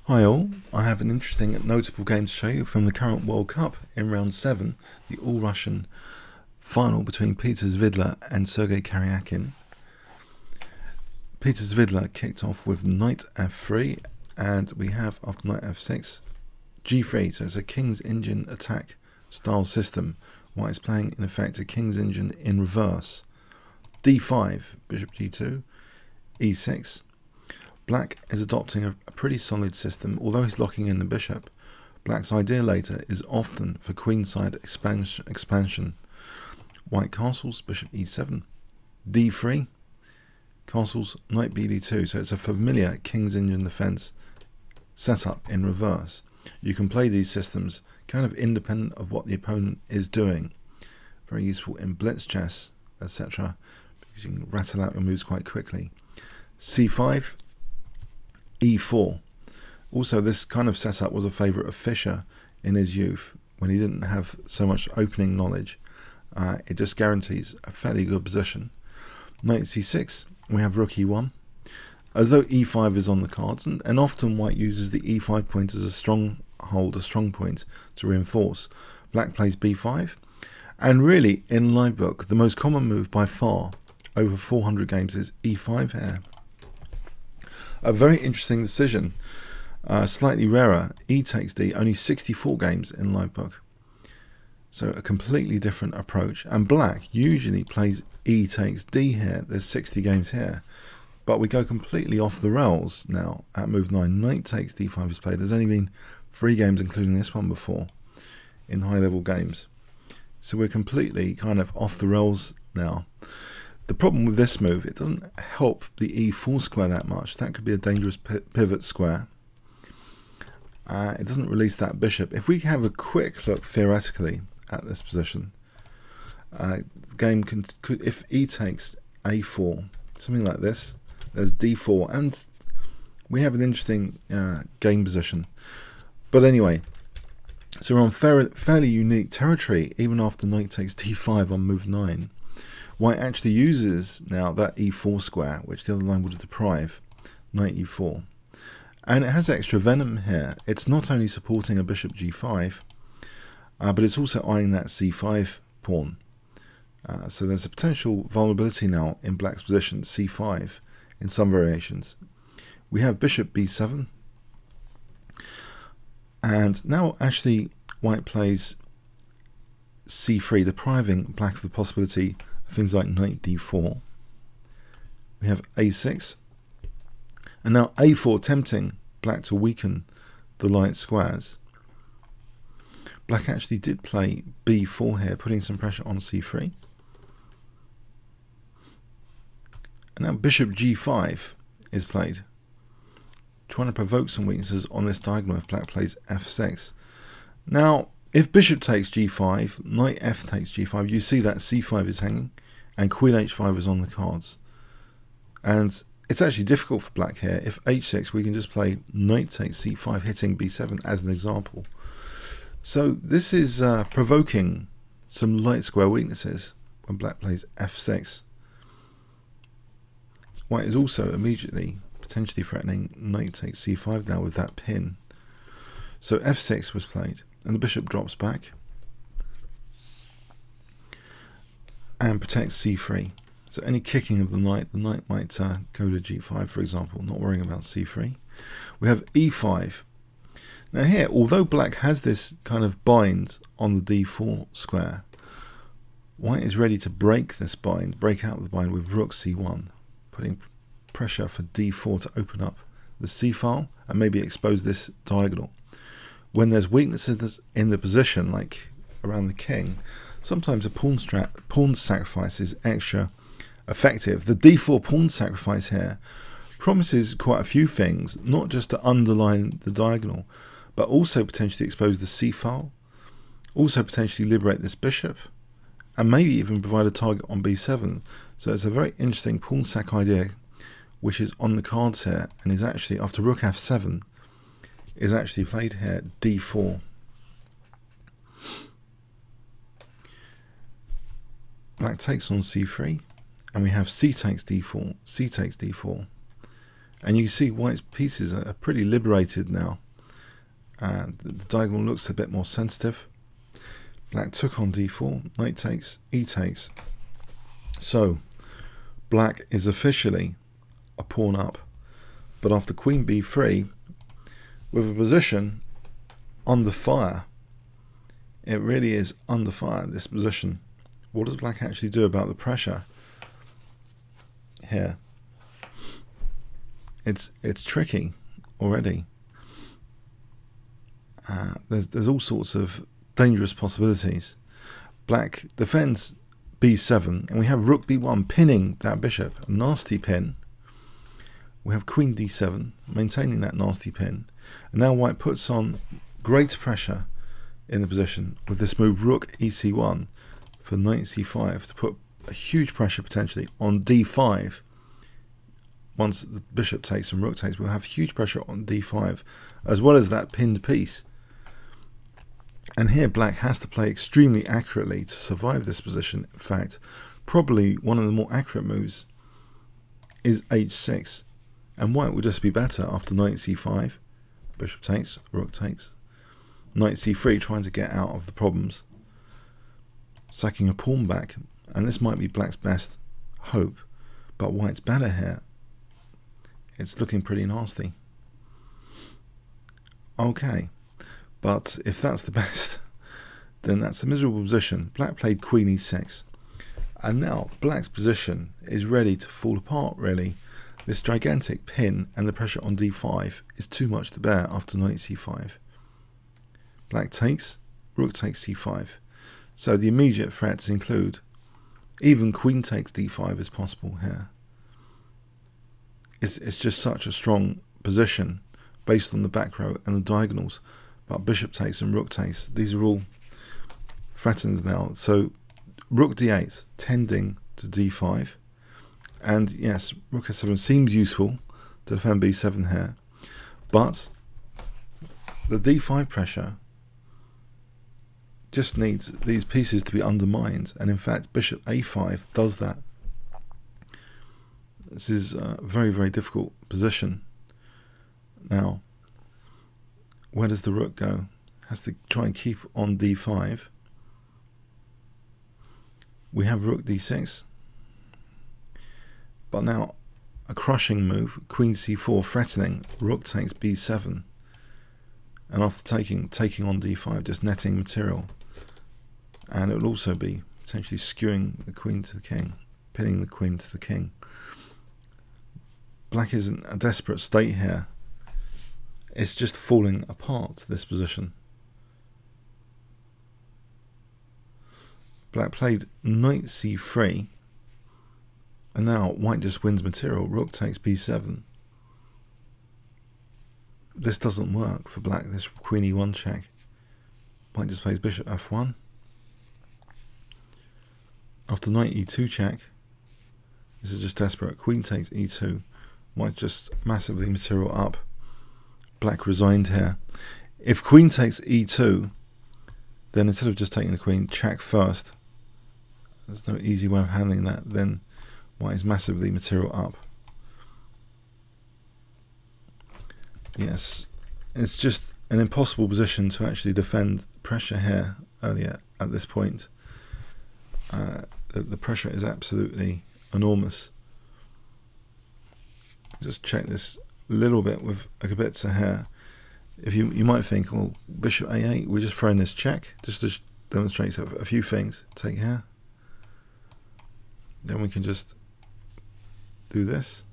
Hi all, I have an interesting and notable game to show you from the current World Cup in round 7, the all-Russian final between Peter Svidler and Sergey Karjakin. Peter Svidler kicked off with knight f3, and we have after knight f6 g3, so it's a King's Indian attack style system. White is playing in effect a King's Indian in reverse. d5, bishop g2, e6. Black is adopting a pretty solid system, although he's locking in the bishop. Black's idea later is often for queenside expansion. White castles, bishop e7, d3, castles, knight bd2, so it's a familiar King's Indian defense setup in reverse. You can play these systems kind of independent of what the opponent is doing. Very useful in blitz chess, etc., because you can rattle out your moves quite quickly. c5, e4. Also, this kind of setup was a favourite of Fischer in his youth when he didn't have so much opening knowledge. It just guarantees a fairly good position. Knight c6, we have rook e1, as though e5 is on the cards, and often White uses the e5 point as a stronghold, a strong point to reinforce. Black plays b5, and really in Livebook the most common move by far over 400 games is e5 here. A very interesting decision, slightly rarer, e takes d, only 64 games in Livebook. So a completely different approach, and Black usually plays e takes d here. There's 60 games here, but we go completely off the rails now at move 9. Knight takes d5 is played. There's only been 3 games, including this one before, in high level games. So we're completely kind of off the rails now. The problem with this move, it doesn't help the e4 square that much. That could be a dangerous pivot square. It doesn't release that bishop. If we have a quick look theoretically at this position, the game could, if e takes a4, something like this, there's d4, and we have an interesting game position. But anyway, so we're on fairly unique territory, even after knight takes d5 on move 9. White actually uses now that e4 square, which the other line would deprive, knight e4. And it has extra venom here. It's not only supporting a bishop g5, but it's also eyeing that c5 pawn. So there's a potential vulnerability now in Black's position, c5, in some variations. We have bishop b7. And now actually White plays c3, depriving Black of the possibility things like knight d4. We have a6, and now a4, tempting Black to weaken the light squares. Black actually did play b4 here, putting some pressure on c3. And now bishop g5 is played, trying to provoke some weaknesses on this diagonal if Black plays f6. Now, if bishop takes g5, knight f takes g5, you see that c5 is hanging and queen h5 is on the cards. And it's actually difficult for Black here. If h6, we can just play knight takes c5, hitting b7 as an example. So this is provoking some light square weaknesses when Black plays f6. White is also immediately potentially threatening knight takes c5 now with that pin. So f6 was played, and the bishop drops back and protects c3. So any kicking of the knight might go to g5, for example, not worrying about c3. We have e5. Now here, although Black has this kind of bind on the d4 square, White is ready to break this bind, break out of the bind with rook c1, putting pressure for d4 to open up the c file and maybe expose this diagonal. When there's weaknesses in the position, like around the king, sometimes a pawn sacrifice is extra effective. The d4 pawn sacrifice here promises quite a few things, not just to underline the diagonal, but also potentially expose the c file, also potentially liberate this bishop, and maybe even provide a target on b7. So it's a very interesting pawn sack idea, which is on the cards here, and is actually, after rook f7, is actually played here, d4. Black takes on c3, and we have c takes d4, c takes d4, And you see white's pieces are pretty liberated now. The diagonal looks a bit more sensitive. Black took on d4, knight takes, e takes. So black is officially a pawn up, but after queen b3, with a position under fire, it really is under fire, this position. What does black actually do about the pressure here? It's tricky already. There's all sorts of dangerous possibilities. Black defends b7, and we have rook b1 pinning that bishop, a nasty pin. We have queen d7 maintaining that nasty pin, and now white puts on great pressure in the position with this move rook ec1 for knight c5 to put a huge pressure potentially on d5. Once the bishop takes and rook takes, we'll have huge pressure on d5 as well as that pinned piece. And here black has to play extremely accurately to survive this position. In fact, probably one of the more accurate moves is h6, and white will just be better after knight c5, bishop takes, rook takes, knight c3, trying to get out of the problems, sacking a pawn back, and this might be black's best hope, but white's better here. It's looking pretty nasty. Okay, but if that's the best, then that's a miserable position. Black played queen e6, and now black's position is ready to fall apart, really. This gigantic pin and the pressure on d5 is too much to bear after knight c5. Black takes, rook takes c5. So the immediate threats include even queen takes d5 is possible here. It's just such a strong position based on the back row and the diagonals. But bishop takes and rook takes, these are all threatened now. So rook d8 tending to d5. And yes, rook s7 seems useful to defend b7 here. But the d5 pressure just needs these pieces to be undermined. And in fact, bishop a5 does that. This is a very, very difficult position. Now, where does the rook go? Has to try and keep on d5. We have rook d6. But now, a crushing move, queen c4 threatening, rook takes b7. And after taking on d5, just netting material. And it will also be potentially skewing the queen to the king, pinning the queen to the king. Black is in a desperate state here. It's just falling apart, this position. Black played knight c3, and now white just wins material. Rook takes b7. This doesn't work for black, this queen e1 check. White just plays bishop f1. After knight e2 check, this is just desperate. Queen takes e2. White just massively material up. Black resigned here. If queen takes e2, then instead of just taking the queen, check first. There's no easy way of handling that. Then white is massively material up. Yes, it's just an impossible position to actually defend pressure here earlier at this point. The pressure is absolutely enormous. Just check this a little bit with a Kibitzer here. If you might think, well, bishop a8, we're just throwing this check just to demonstrate a few things. Take here. Then we can just do this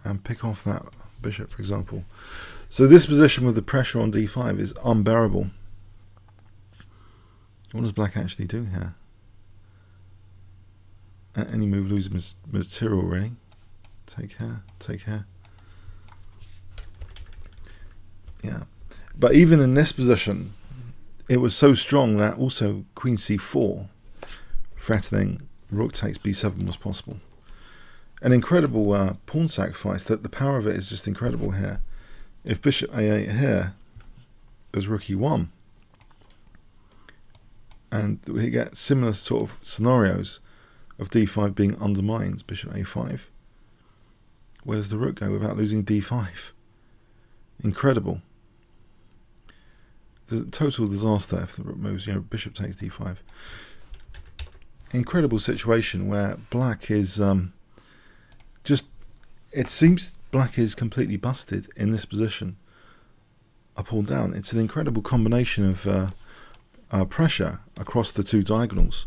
and pick off that bishop, for example. So this position with the pressure on d5 is unbearable. What does black actually do here? At any move loses material, really. Take here, take here. Yeah, but even in this position, it was so strong that also queen c4, threatening rook takes b7 was possible. An incredible pawn sacrifice. That the power of it is just incredible here. If bishop a8 here, there's rook e1, and we get similar sort of scenarios of d5 being undermined. Bishop a5. where does the rook go without losing d5? Incredible. The total disaster if the rook moves. You know, bishop takes d5. Incredible situation where black is just, it seems black is completely busted in this position, up or down. It's an incredible combination of pressure across the two diagonals.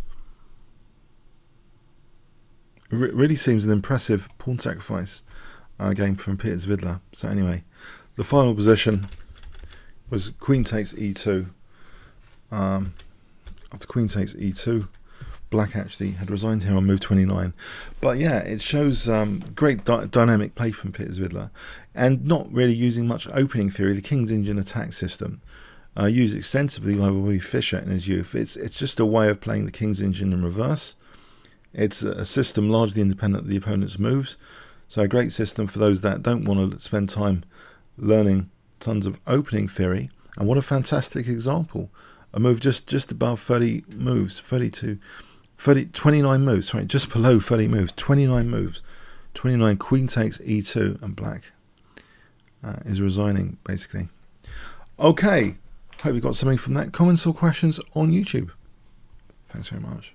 It really seems an impressive pawn sacrifice game from Peter Svidler. So anyway, the final position was queen takes e2. After queen takes e2, black actually had resigned here on move 29. But yeah, it shows great dynamic play from Peter Svidler, and not really using much opening theory. The King's Indian attack system, used extensively by Bobby Fischer in his youth. It's just a way of playing the King's Indian in reverse. It's a system largely independent of the opponent's moves. So a great system for those that don't want to spend time learning tons of opening theory. And what a fantastic example. A move just above 30 moves, 29 moves, sorry, just below 30 moves, 29 moves. 29, queen takes e2, and black is resigning, basically. Okay, hope you got something from that. Comments or questions on YouTube. Thanks very much.